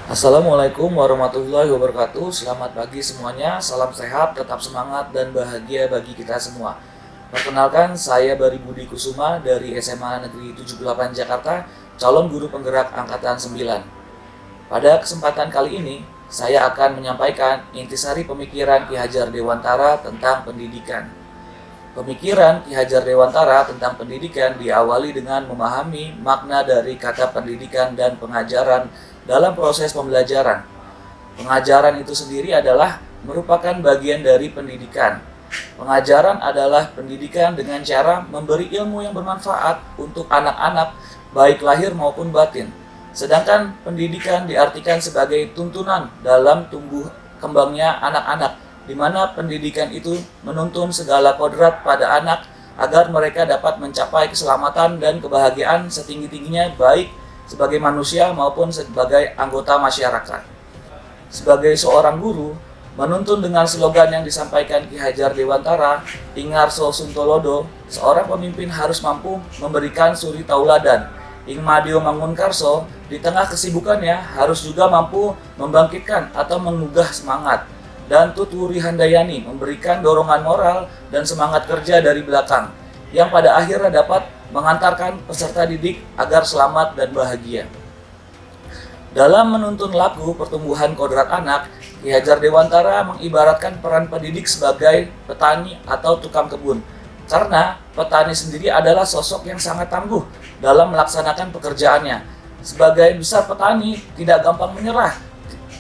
Assalamualaikum warahmatullahi wabarakatuh. Selamat pagi semuanya. Salam sehat, tetap semangat dan bahagia bagi kita semua. Perkenalkan, saya Bari Budi Kusuma dari SMA Negeri 78 Jakarta, calon guru penggerak angkatan 9. Pada kesempatan kali ini, saya akan menyampaikan intisari pemikiran Ki Hajar Dewantara tentang pendidikan. Pemikiran Ki Hajar Dewantara tentang pendidikan diawali dengan memahami makna dari kata pendidikan dan pengajaran dalam proses pembelajaran. Pengajaran itu sendiri adalah merupakan bagian dari pendidikan. Pengajaran adalah pendidikan dengan cara memberi ilmu yang bermanfaat untuk anak-anak, baik lahir maupun batin. Sedangkan pendidikan diartikan sebagai tuntunan dalam tumbuh kembangnya anak-anak, di mana pendidikan itu menuntun segala kodrat pada anak agar mereka dapat mencapai keselamatan dan kebahagiaan setinggi-tingginya baik sebagai manusia maupun sebagai anggota masyarakat. Sebagai seorang guru, menuntun dengan slogan yang disampaikan Ki Hajar Dewantara, Ingarso Suntolodo, seorang pemimpin harus mampu memberikan suri tauladan. Ing Madio Mangunkarso, di tengah kesibukannya harus juga mampu membangkitkan atau menggugah semangat. Dan Tuturi Handayani memberikan dorongan moral dan semangat kerja dari belakang, yang pada akhirnya dapat mengantarkan peserta didik agar selamat dan bahagia. Dalam menuntun laku pertumbuhan kodrat anak, Ki Hajar Dewantara mengibaratkan peran pendidik sebagai petani atau tukang kebun. Karena petani sendiri adalah sosok yang sangat tangguh dalam melaksanakan pekerjaannya. Sebagai besar petani tidak gampang menyerah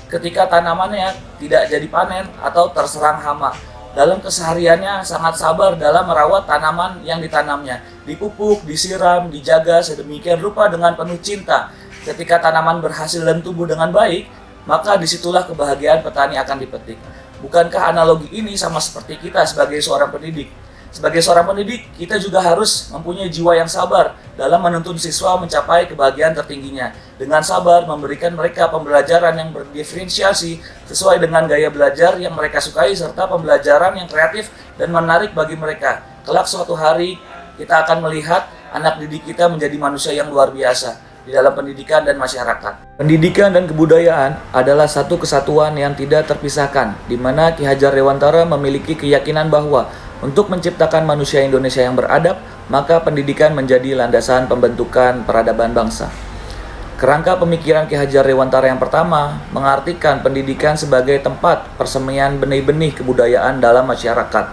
ketika tanamannya tidak jadi panen atau terserang hama. Dalam kesehariannya sangat sabar dalam merawat tanaman yang ditanamnya. Dipupuk, disiram, dijaga sedemikian rupa dengan penuh cinta. Ketika tanaman berhasil dan tumbuh dengan baik, maka disitulah kebahagiaan petani akan dipetik. Bukankah analogi ini sama seperti kita sebagai seorang pendidik? Sebagai seorang pendidik, kita juga harus mempunyai jiwa yang sabar dalam menuntun siswa mencapai kebahagiaan tertingginya. Dengan sabar memberikan mereka pembelajaran yang berdiferensiasi sesuai dengan gaya belajar yang mereka sukai serta pembelajaran yang kreatif dan menarik bagi mereka. Kelak suatu hari kita akan melihat anak didik kita menjadi manusia yang luar biasa di dalam pendidikan dan masyarakat. Pendidikan dan kebudayaan adalah satu kesatuan yang tidak terpisahkan, di mana Ki Hajar Dewantara memiliki keyakinan bahwa untuk menciptakan manusia Indonesia yang beradab, maka pendidikan menjadi landasan pembentukan peradaban bangsa. Kerangka pemikiran Ki Hajar Dewantara yang pertama mengartikan pendidikan sebagai tempat persemian benih-benih kebudayaan dalam masyarakat.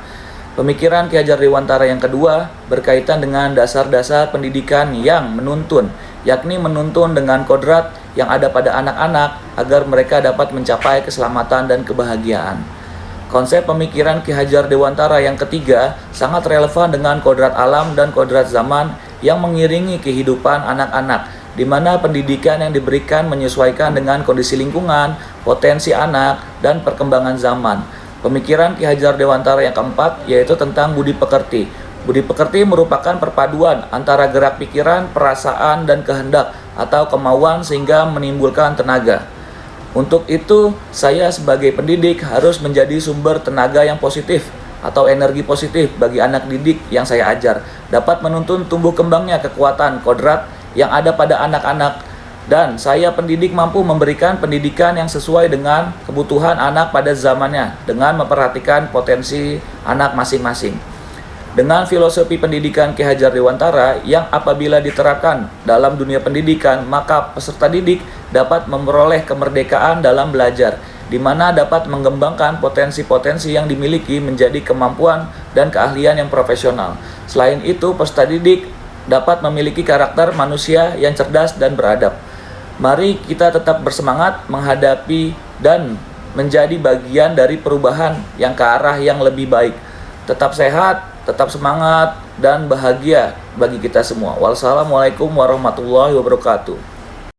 Pemikiran Ki Hajar Dewantara yang kedua berkaitan dengan dasar-dasar pendidikan yang menuntun, yakni menuntun dengan kodrat yang ada pada anak-anak agar mereka dapat mencapai keselamatan dan kebahagiaan. Konsep pemikiran Ki Hajar Dewantara yang ketiga sangat relevan dengan kodrat alam dan kodrat zaman yang mengiringi kehidupan anak-anak, di mana pendidikan yang diberikan menyesuaikan dengan kondisi lingkungan, potensi anak, dan perkembangan zaman. Pemikiran Ki Hajar Dewantara yang keempat yaitu tentang budi pekerti. Budi pekerti merupakan perpaduan antara gerak pikiran, perasaan, dan kehendak atau kemauan sehingga menimbulkan tenaga. Untuk itu, saya sebagai pendidik harus menjadi sumber tenaga yang positif atau energi positif bagi anak didik yang saya ajar, dapat menuntun tumbuh kembangnya kekuatan kodrat yang ada pada anak-anak, dan saya pendidik mampu memberikan pendidikan yang sesuai dengan kebutuhan anak pada zamannya dengan memperhatikan potensi anak masing-masing. Dengan filosofi pendidikan Ki Hajar Dewantara yang apabila diterapkan dalam dunia pendidikan, maka peserta didik dapat memperoleh kemerdekaan dalam belajar, di mana dapat mengembangkan potensi-potensi yang dimiliki menjadi kemampuan dan keahlian yang profesional. Selain itu, peserta didik dapat memiliki karakter manusia yang cerdas dan beradab. Mari kita tetap bersemangat menghadapi dan menjadi bagian dari perubahan yang ke arah yang lebih baik. Tetap sehat, tetap semangat, dan bahagia bagi kita semua. Wassalamualaikum warahmatullahi wabarakatuh.